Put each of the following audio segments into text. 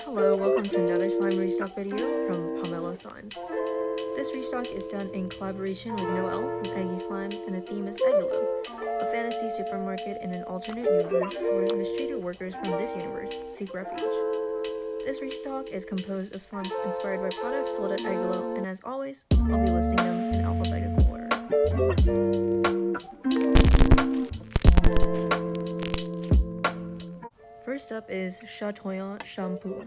Hello, welcome to another slime restock video from Pomelo Slimes. This restock is done in collaboration with Noel from Eggy Slime, and the theme is Eggelo, a fantasy supermarket in an alternate universe where mistreated workers from this universe seek refuge. This restock is composed of slimes inspired by products sold at Eggelo, and as always, I'll be listing them in alphabetical order. First up is Chatoyan Shampoo,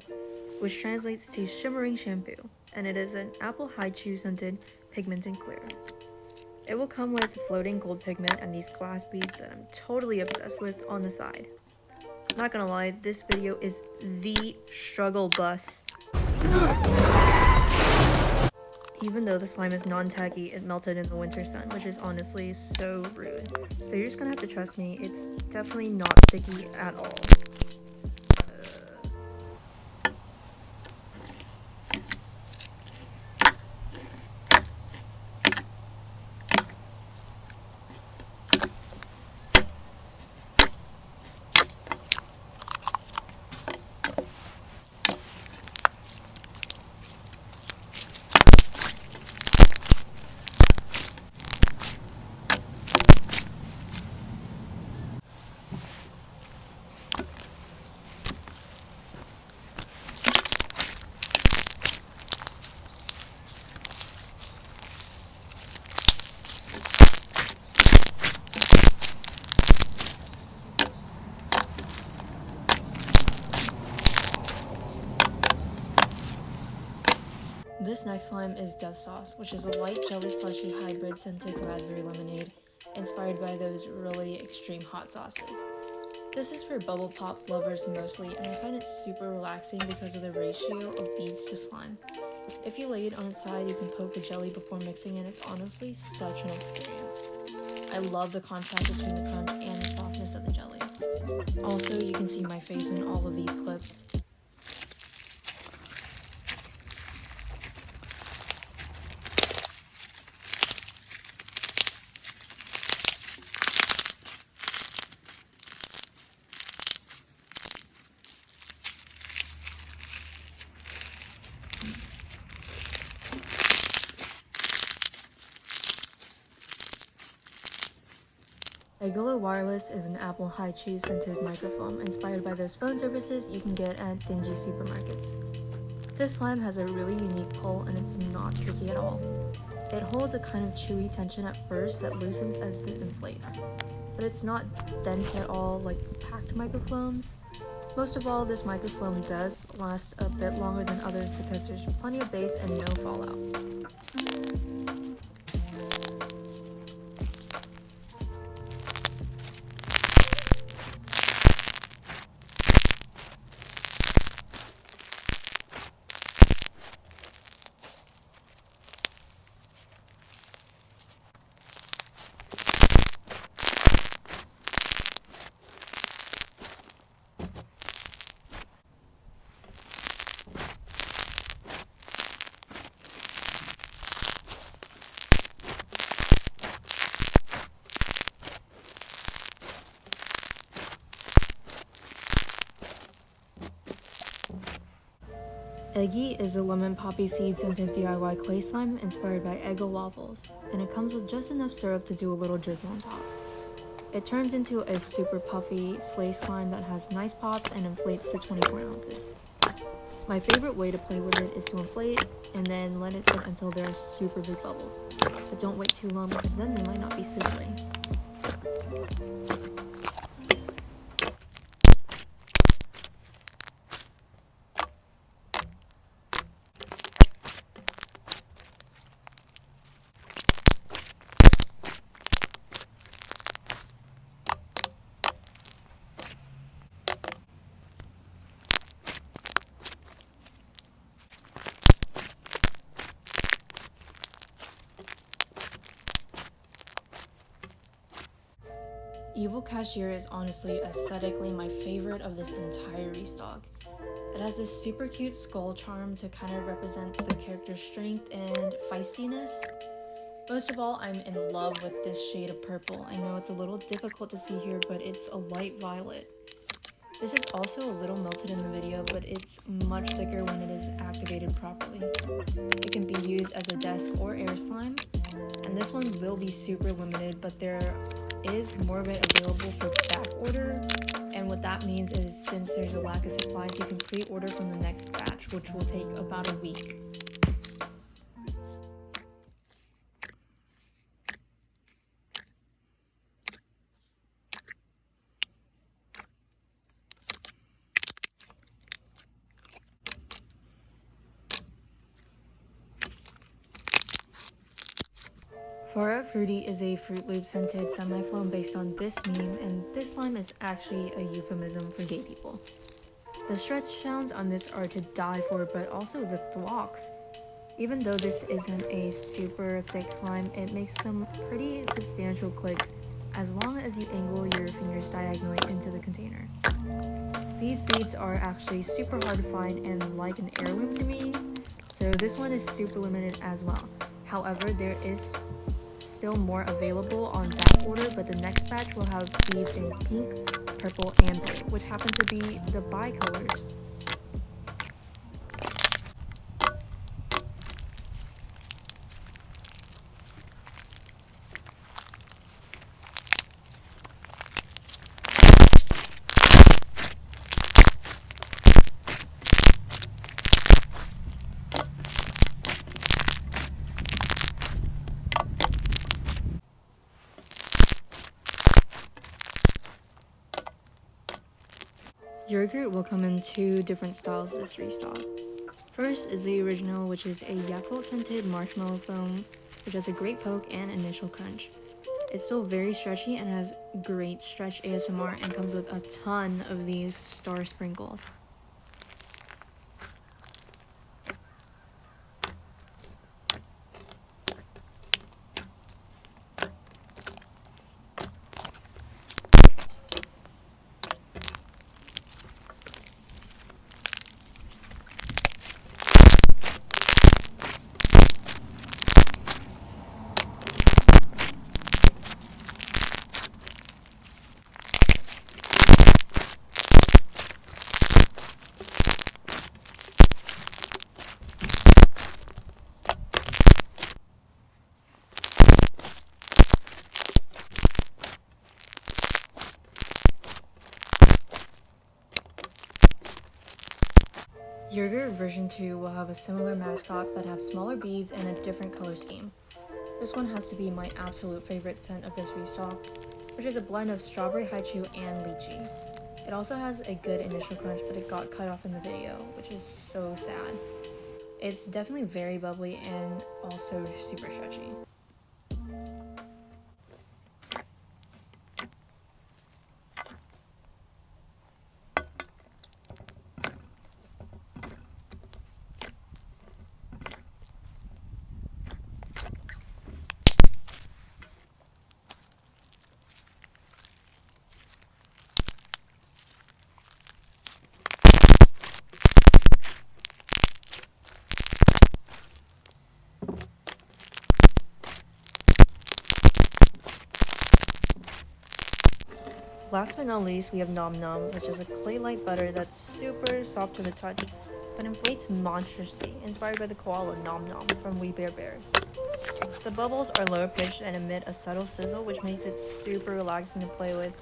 which translates to shimmering shampoo, and it is an apple haichu scented pigmented clear. It will come with floating gold pigment and these glass beads that I'm totally obsessed with on the side. Not gonna lie, this video is the struggle bus. Even though the slime is non-tacky, it melted in the winter sun, which is honestly so rude. So you're just gonna have to trust me, it's definitely not sticky at all. This next slime is Death Sauce, which is a light jelly slushy hybrid scented raspberry lemonade, inspired by those really extreme hot sauces. This is for bubble pop lovers mostly, and I find it super relaxing because of the ratio of beads to slime. If you lay it on its side, you can poke the jelly before mixing, and it's honestly such an experience. I love the contrast between the crunch and the softness of the jelly. Also, you can see my face in all of these clips. Aguilar Wireless is an apple haichu scented microfoam inspired by those phone services you can get at dingy supermarkets. This slime has a really unique pull and it's not sticky at all. It holds a kind of chewy tension at first that loosens as it inflates, but it's not dense at all like packed microfoams. Most of all, this microfoam does last a bit longer than others because there's plenty of base and no fallout. Eggy is a lemon poppy seed scented DIY clay slime inspired by Eggo waffles, and it comes with just enough syrup to do a little drizzle on top. It turns into a super puffy sleigh slime that has nice pops and inflates to 24 ounces. My favorite way to play with it is to inflate and then let it sit until there are super big bubbles, but don't wait too long because then they might not be sizzling. Evil Cashier is honestly aesthetically my favorite of this entire restock. It has this super cute skull charm to kind of represent the character's strength and feistiness. Most of all, I'm in love with this shade of purple. I know it's a little difficult to see here, but it's a light violet. This is also a little melted in the video, but it's much thicker when it is activated properly. It can be used as a desk or air slime, and this one will be super limited, but there is more of it available for back order. And what that means is, since there's a lack of supplies, you can pre-order from the next batch, which will take about a week. Fora Fruity is a Fruit Loop scented semi-foam based on this meme, and this slime is actually a euphemism for gay people. The stretch sounds on this are to die for, but also the thwocks. Even though this isn't a super thick slime, it makes some pretty substantial clicks as long as you angle your fingers diagonally into the container. These beads are actually super hard to find and like an heirloom to me, so this one is super limited as well. However, there is still more available on back order, but the next batch will have beads in pink, purple, and blue, which happen to be the bi colors. Yogurt will come in two different styles this restock. First is the original, which is a Yakult scented marshmallow foam, which has a great poke and initial crunch. It's still very stretchy and has great stretch ASMR and comes with a ton of these star sprinkles. Yogurt version 2 will have a similar mascot but have smaller beads and a different color scheme. This one has to be my absolute favorite scent of this restock, which is a blend of strawberry haichu and lychee. It also has a good initial crunch, but it got cut off in the video, which is so sad. It's definitely very bubbly and also super stretchy. Last but not least, we have Nom Nom, which is a clay-like butter that's super soft to the touch, but inflates monstrously, inspired by the koala Nom Nom from We Bare Bears. The bubbles are lower pitched and emit a subtle sizzle, which makes it super relaxing to play with.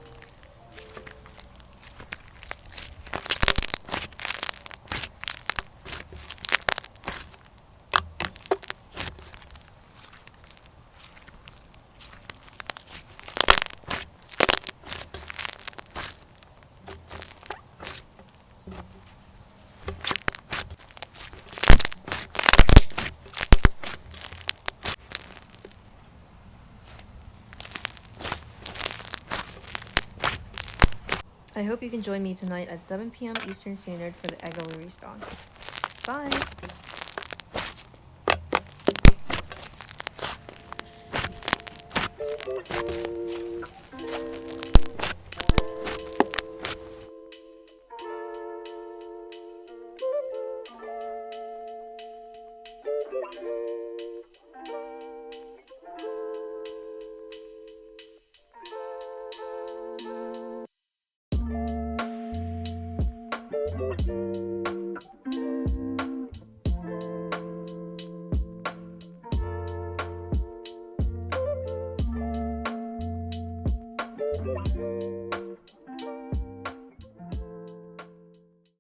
I hope you can join me tonight at 7 p.m. Eastern Standard for the Eggelo restock. Bye!